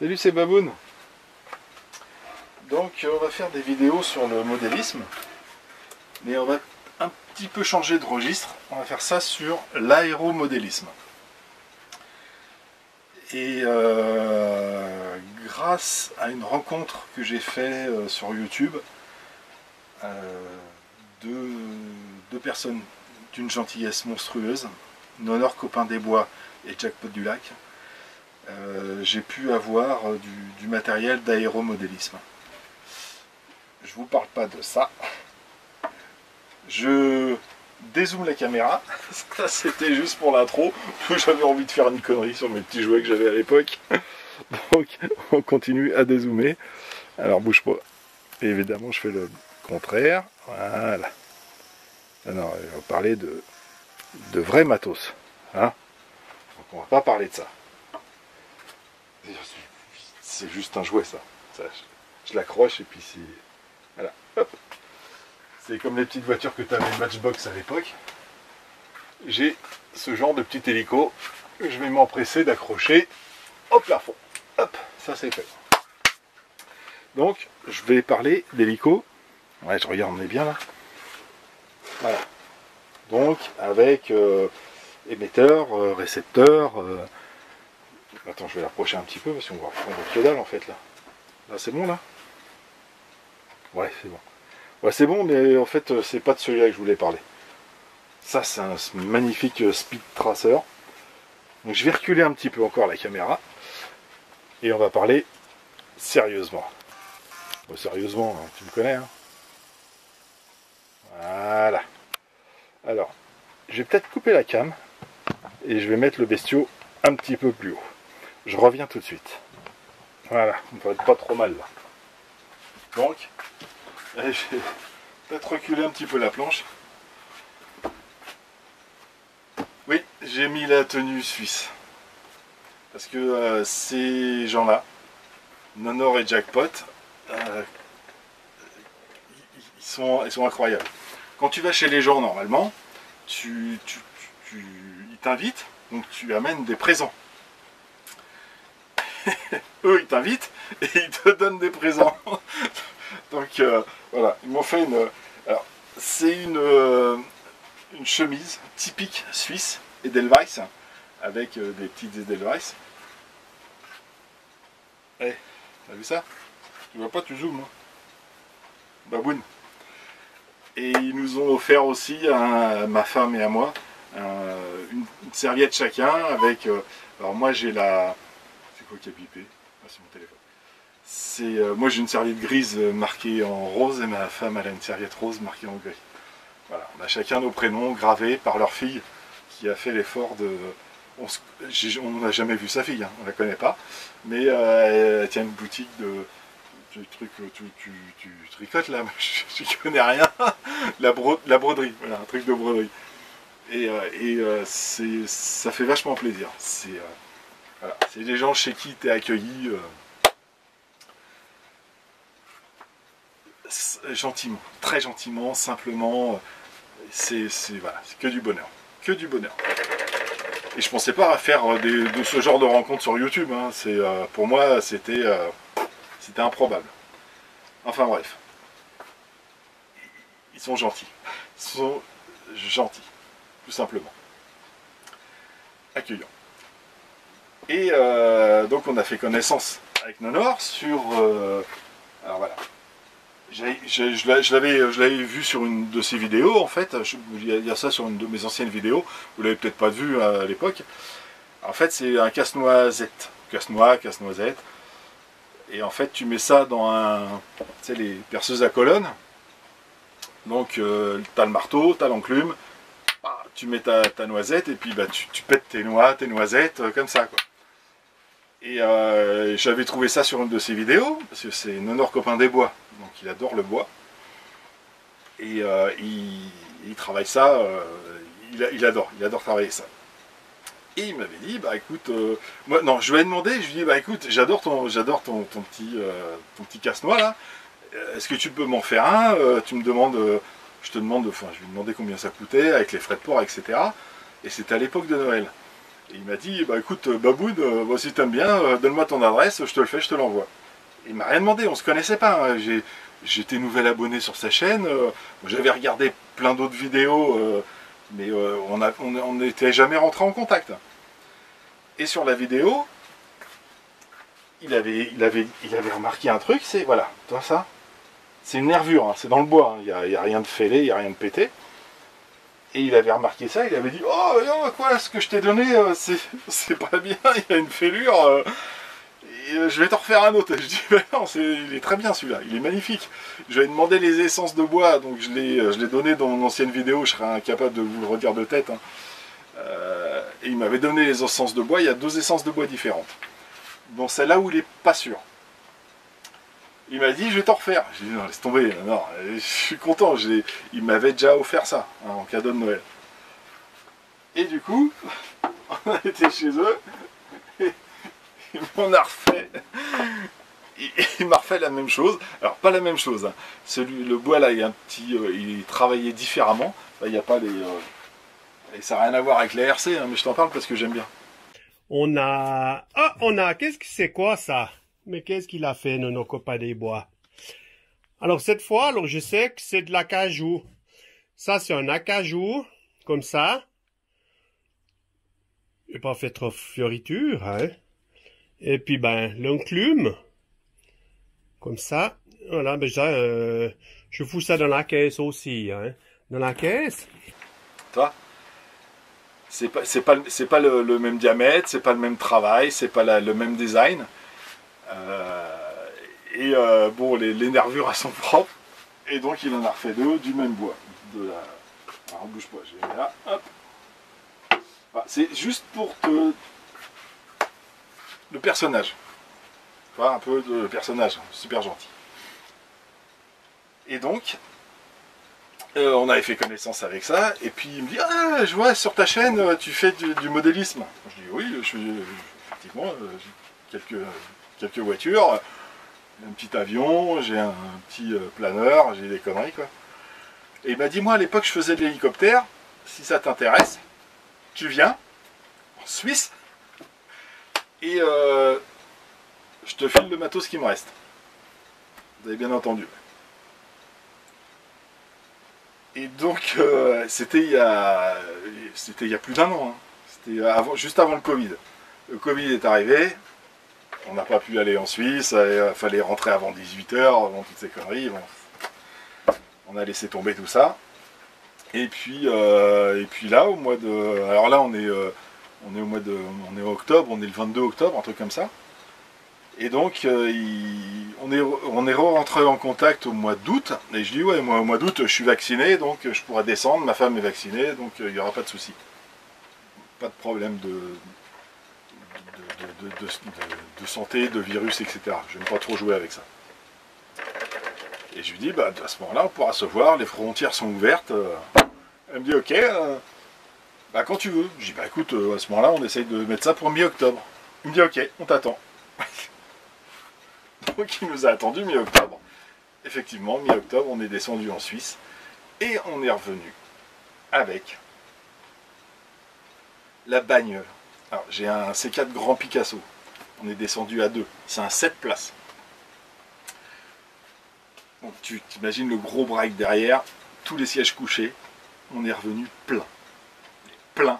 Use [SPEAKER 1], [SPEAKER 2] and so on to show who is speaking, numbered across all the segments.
[SPEAKER 1] Salut, c'est Baboun. Donc on va faire des vidéos sur le modélisme, mais on va un petit peu changer de registre. On va faire ça sur l'aéromodélisme. Et grâce à une rencontre que j'ai fait sur YouTube, deux personnes d'une gentillesse monstrueuse, Nonor Copain des Bois et Jackpot du Lac, j'ai pu avoir du matériel d'aéromodélisme. Je vous parle pas de ça. Je dézoome la caméra. Ça, c'était juste pour l'intro. J'avais envie de faire une connerie sur mes petits jouets que j'avais à l'époque. Donc on continue à dézoomer. Alors bouge pas. Et évidemment je fais le contraire. Voilà. Alors on va parler de vrai matos. Hein, donc on va pas parler de ça. C'est juste un jouet ça. Je l'accroche et puis c'est... Voilà. Hop. C'est comme les petites voitures que tu avais Matchbox à l'époque. J'ai ce genre de petit hélico que je vais m'empresser d'accrocher au plafond. Hop, ça c'est fait. Donc, je vais parler d'hélico. Ouais, je regarde, on est bien là. Voilà. Donc, avec émetteur, récepteur. Attends, je vais l'approcher un petit peu parce qu'on voit que dalle en fait là. Là, c'est bon là? Ouais, c'est bon. Ouais, c'est bon, mais en fait, c'est pas de celui-là que je voulais parler. Ça, c'est un magnifique Speed Tracer. Donc, je vais reculer un petit peu encore la caméra. Et on va parler sérieusement. Bon, sérieusement, hein, tu me connais. Hein. Voilà. Alors, je vais peut-être couper la cam. Et je vais mettre le bestiau un petit peu plus haut. Je reviens tout de suite. Voilà, on va être pas trop mal là. Donc, je vais peut-être reculer un petit peu la planche. Oui, j'ai mis la tenue suisse. Parce que ces gens-là, Nonor et Jackpot, ils sont incroyables. Quand tu vas chez les gens, normalement, ils t'invitent, donc tu amènes des présents. Eux, ils t'invitent et ils te donnent des présents. Donc voilà, ils m'ont fait une... Alors, c'est une chemise typique suisse, Edelweiss, avec des petites Edelweiss. Eh, t'as vu ça? Tu vois pas, tu zoomes. Hein. Baboun. Et ils nous ont offert aussi, à ma femme et à moi, une serviette chacun avec... alors moi j'ai la... C'est quoi qui a bipé? Ah, c'est mon téléphone. Moi j'ai une serviette grise marquée en rose et ma femme elle a une serviette rose marquée en gris. Voilà, on a chacun nos prénoms gravés par leur fille qui a fait l'effort de... On n'a jamais vu sa fille, hein, on la connaît pas, mais elle tient une boutique de trucs, tu tricotes là, je connais rien, la broderie, voilà, un truc de broderie. Et ça fait vachement plaisir. Voilà, c'est des gens chez qui tu es accueilli gentiment, très gentiment, simplement. C'est voilà, que du bonheur. Que du bonheur. Et je pensais pas à faire de ce genre de rencontres sur YouTube. Hein. Pour moi, c'était improbable. Enfin bref. Ils sont gentils. Ils sont gentils. Tout simplement. Accueillants. Et donc on a fait connaissance avec Nonor sur... alors voilà. Je l'avais vu sur une de ses vidéos en fait. Il y a ça sur une de mes anciennes vidéos. Vous l'avez peut-être pas vu à l'époque. En fait c'est un casse-noisette. Casse-noisette. Et en fait tu mets ça dans tu sais, les perceuses à colonne. Donc tu as le marteau, tu as l'enclume. Tu mets ta noisette et puis bah, tu pètes tes noisettes comme ça quoi. Et j'avais trouvé ça sur une de ses vidéos, parce que c'est Nonor Copain des Bois, donc il adore le bois. Et il travaille ça, il adore travailler ça. Et il m'avait dit, bah écoute, moi, non, je lui ai demandé, je lui ai dit, bah écoute, j'adore ton petit casse-noix là, est-ce que tu peux m'en faire un? Tu me demandes, je lui ai demandé combien ça coûtait, avec les frais de port, etc. Et c'était à l'époque de Noël. Et il m'a dit, bah écoute, Baboun, moi, si t'aimes bien, donne-moi ton adresse, je te le fais, je te l'envoie. Il m'a rien demandé, on se connaissait pas. Hein. J'étais nouvel abonné sur sa chaîne, j'avais regardé plein d'autres vidéos, mais on n'était jamais rentré en contact. Et sur la vidéo, il avait remarqué un truc, c'est, voilà, toi ça, c'est une nervure, hein, c'est dans le bois, il n'y a rien de fêlé, il n'y a rien de pété. Et il avait remarqué ça, il avait dit, oh non, quoi, ce que je t'ai donné, c'est pas bien, il y a une fêlure, je vais t'en refaire un autre. Je dis, ben non, il est très bien celui-là, il est magnifique. Je lui ai demandé les essences de bois, donc je l'ai donné dans mon ancienne vidéo, je serais incapable de vous le redire de tête. Hein. Et il m'avait donné les essences de bois, il y a 2 essences de bois différentes. Bon, c'est là où il est pas sûr. Il m'a dit, je vais t'en refaire. J'ai dit, non, laisse tomber, non, je suis content, il m'avait déjà offert ça, hein, en cadeau de Noël. Et du coup, on a été chez eux, et il m'en a refait. Il m'a refait la même chose. Alors, pas la même chose, hein. Le bois là, il y a un petit, il est travaillé différemment. Là, il n'y a pas les... et ça n'a rien à voir avec les RC, hein, mais je t'en parle parce que j'aime bien.
[SPEAKER 2] Qu'est-ce que c'est quoi ça? Mais qu'est-ce qu'il a fait, nos copains des bois? Alors cette fois, alors je sais que c'est de l'acajou. Ça c'est un acajou, comme ça. J'ai pas fait trop fioriture, hein. Et puis ben l'enclume, comme ça. Voilà, ben je fous ça dans la caisse aussi, hein. Dans la caisse.
[SPEAKER 1] Toi, c'est pas le même diamètre, c'est pas le même travail, c'est pas le même design. Bon, les nervures elles sont propres, et donc il en a refait 2 du même bois. Alors bouge pas, je vais là, hop. Voilà, c'est juste pour le personnage. Voilà, un peu de personnage, super gentil. Et donc, on avait fait connaissance avec ça, et puis il me dit, ah, je vois sur ta chaîne, tu fais du modélisme. Je dis, oui, effectivement, j'ai quelques voitures, un petit avion, j'ai un petit planeur, j'ai des conneries, quoi. Et il m'a dit, moi, à l'époque, je faisais de l'hélicoptère, si ça t'intéresse, tu viens, en Suisse, et je te file le matos qui me reste. Vous avez bien entendu. Et donc, c'était il y a plus d'1 an. Hein. C'était juste avant le Covid. Le Covid est arrivé, on n'a pas pu aller en Suisse, il fallait rentrer avant 18 h, avant toutes ces conneries. Bon, on a laissé tomber tout ça. Et puis là, au mois de... Alors là, on est en octobre, on est le 22 octobre, un truc comme ça. Et donc, on est rentré en contact au mois d'août, et je dis, ouais, moi au mois d'août, je suis vacciné, donc je pourrais descendre, ma femme est vaccinée, donc il n'y aura pas de souci. Pas de problème de santé, de virus, etc. Je n'aime pas trop jouer avec ça. Et je lui dis, bah, à ce moment-là, on pourra se voir, les frontières sont ouvertes. Elle me dit, ok, bah, quand tu veux. Je dis, bah écoute, à ce moment-là, on essaye de mettre ça pour mi-octobre. Il me dit, ok, on t'attend. Donc il nous a attendu mi-octobre. Effectivement, mi-octobre, on est descendu en Suisse et on est revenu avec la bagnole. Alors j'ai un C4 Grand Picasso. On est descendu à 2. C'est un 7 places. Donc tu t'imagines le gros break derrière, tous les sièges couchés. On est revenu plein. Plein.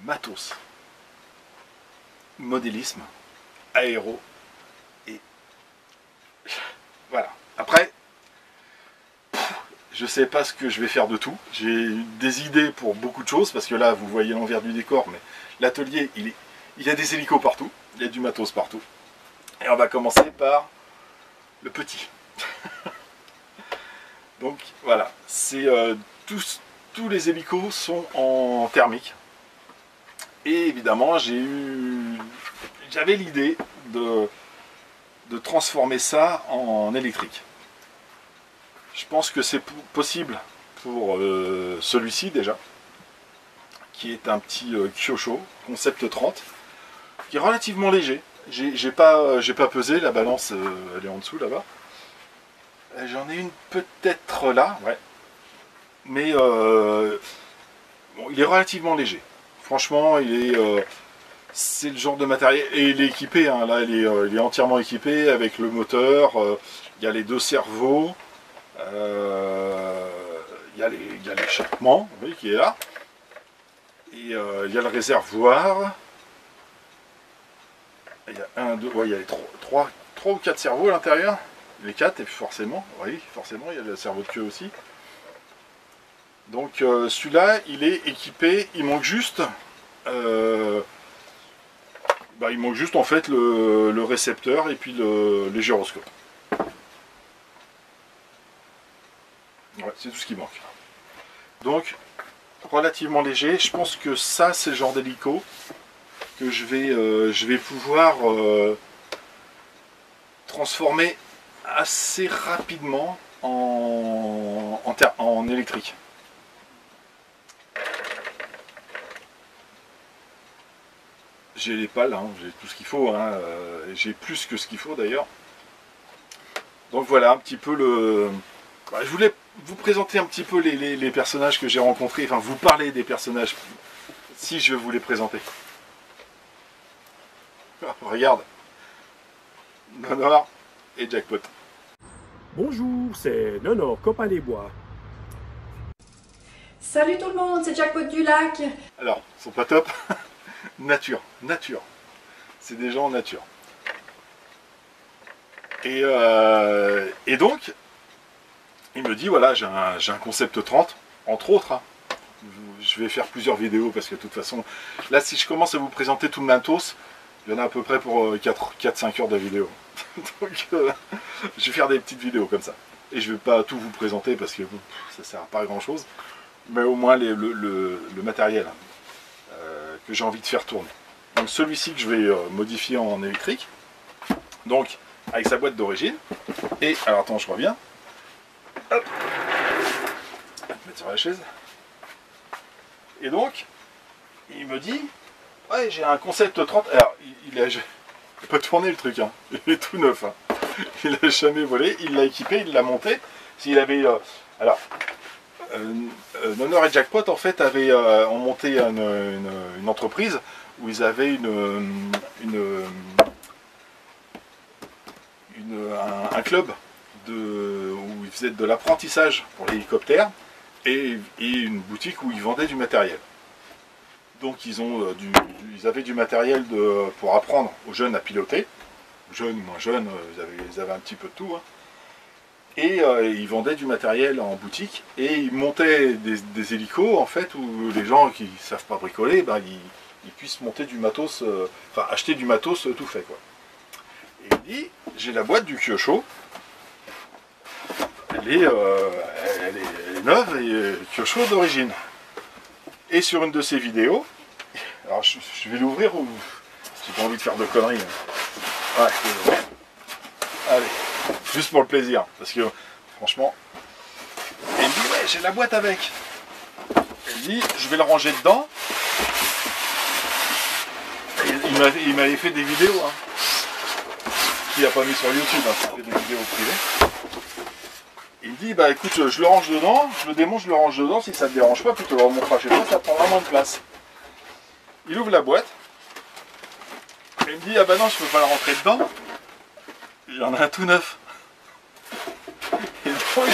[SPEAKER 1] Matos. Modélisme. Aéro, et voilà. Après, je sais pas ce que je vais faire de tout. J'ai des idées pour beaucoup de choses, parce que là, vous voyez l'envers du décor, mais l'atelier, il y a des hélicos partout, il y a du matos partout. Et on va commencer par le petit. Donc voilà, c'est tous les hélicos sont en thermique. Et évidemment, j'avais l'idée de transformer ça en électrique. Je pense que c'est possible pour celui-ci déjà, qui est un petit Kyosho Concept 30, qui est relativement léger. J'ai pas pesé, la balance elle est en dessous là-bas. J'en ai une peut-être là, ouais. Mais bon, il est relativement léger. Franchement, c'est le genre de matériel, et il est équipé, hein, là il est entièrement équipé avec le moteur, il y a les deux cerveaux, il y a l'échappement, vous voyez, qui est là, et il y a le réservoir, il y a il y a les trois ou quatre cerveaux à l'intérieur, les quatre, et forcément, oui, forcément, il y a le cerveau de queue aussi. Donc celui-là, il est équipé, il manque juste en fait le récepteur et puis les gyroscopes. Ouais, c'est tout ce qui manque. Donc, relativement léger. Je pense que ça, c'est le genre d'hélico que je vais pouvoir transformer assez rapidement en électrique. J'ai les pales, hein, j'ai tout ce qu'il faut, hein, j'ai plus que ce qu'il faut d'ailleurs. Donc voilà un petit peu le... Bah, je voulais vous présenter un petit peu les personnages que j'ai rencontrés, enfin vous parler des personnages, si je vais vous les présenter. Regarde, Nonor et Jackpot.
[SPEAKER 2] Bonjour, c'est Nonor, copain des bois.
[SPEAKER 3] Salut tout le monde, c'est Jackpot du lac.
[SPEAKER 1] Alors, ils sont pas top. Nature. C'est des gens en nature. Et donc, il me dit, voilà, j'ai un concept 30, entre autres. Hein. Je vais faire plusieurs vidéos parce que de toute façon, là, si je commence à vous présenter tout le matos, il y en a à peu près pour 4-5 heures de vidéo. Donc, je vais faire des petites vidéos comme ça. Et je ne vais pas tout vous présenter parce que ça ne sert à pas à grand chose. Mais au moins le matériel que j'ai envie de faire tourner. Donc celui-ci que je vais modifier en électrique. Donc avec sa boîte d'origine. Et alors attends, je reviens. Hop. Je vais me mettre sur la chaise. Et donc, il me dit, ouais, j'ai un concept 30. Alors il a pas tourné le truc, hein. Il est tout neuf. Hein. Il n'a jamais volé. Il l'a équipé, il l'a monté. S'il avait alors. Nonor et Jackpot en fait ont monté une entreprise où ils avaient un club où ils faisaient de l'apprentissage pour l'hélicoptère et une boutique où ils vendaient du matériel. Donc ils avaient du matériel pour apprendre aux jeunes à piloter, jeunes ou moins jeunes, ils avaient un petit peu de tout. Hein. Et ils vendaient du matériel en boutique et ils montaient des hélicos en fait où les gens qui ne savent pas bricoler, ben, ils puissent monter du matos, enfin acheter du matos tout fait quoi. Et il dit, j'ai la boîte du Kyosho, elle est neuve et Kyosho d'origine. Et sur une de ses vidéos, alors je vais l'ouvrir ou j'ai pas envie de faire de conneries. Hein. Ouais, je vais l'ouvrir. Allez. Juste pour le plaisir, parce que franchement, et il me dit ouais j'ai la boîte avec. Il dit je vais le ranger dedans. Et il m'avait fait des vidéos, hein. Il n'a pas mis sur YouTube, hein, il fait des vidéos privées. Il me dit bah écoute je le range dedans, je le démonte, je le range dedans, si ça ne te dérange pas, puis tu le remonteras chez toi, ça prendra moins de place. Il ouvre la boîte, et il me dit ah bah non je peux pas le rentrer dedans. Il y en a un tout neuf. Et donc,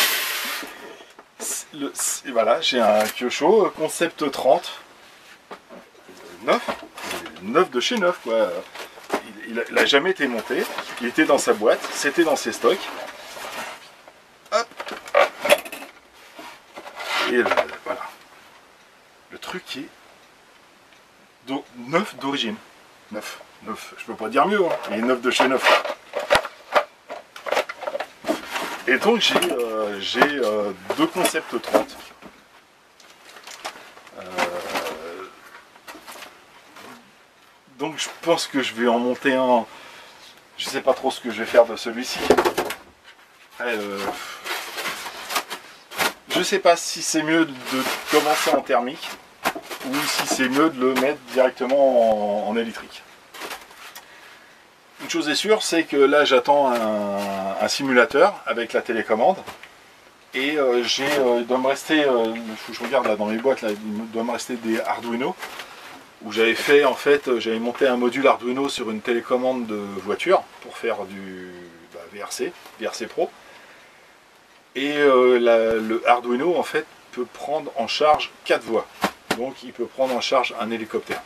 [SPEAKER 1] et voilà, j'ai un Kyosho concept 30. Neuf de chez neuf, quoi. Il n'a jamais été monté. Il était dans sa boîte, c'était dans ses stocks. Hop. Et voilà. Le truc est neuf d'origine. Neuf. Je peux pas dire mieux, hein. Il est neuf de chez neuf. Et donc j'ai deux concepts 30. Donc je pense que je vais en monter un. Je sais pas trop ce que je vais faire de celui-ci. Je sais pas si c'est mieux de commencer en thermique ou si c'est mieux de le mettre directement en électrique. Une chose est sûre, c'est que là j'attends un simulateur avec la télécommande Et il doit me rester, faut que je regarde là dans mes boîtes, là, il doit me rester des Arduino. Où j'avais fait, en fait, j'avais monté un module Arduino sur une télécommande de voiture pour faire du VRC Pro. Et le Arduino, en fait, peut prendre en charge 4 voies. Donc il peut prendre en charge un hélicoptère,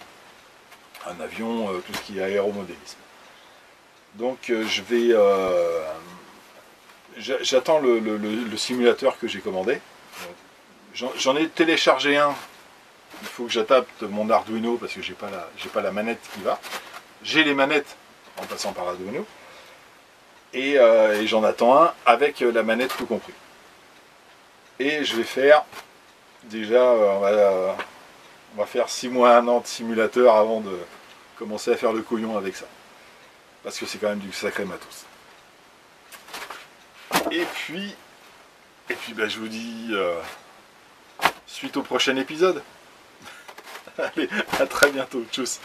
[SPEAKER 1] un avion, tout ce qui est aéromodélisme. Donc j'attends le simulateur que j'ai commandé. J'en ai téléchargé un. Il faut que j'adapte mon Arduino parce que j'ai pas la manette qui va. J'ai les manettes en passant par Arduino. Et j'en attends un avec la manette tout compris. Et je vais faire déjà, on va faire 6 mois, 1 an de simulateur avant de commencer à faire le couillon avec ça. Parce que c'est quand même du sacré matos. Et puis bah, je vous dis suite au prochain épisode. Allez, à très bientôt, tchuss.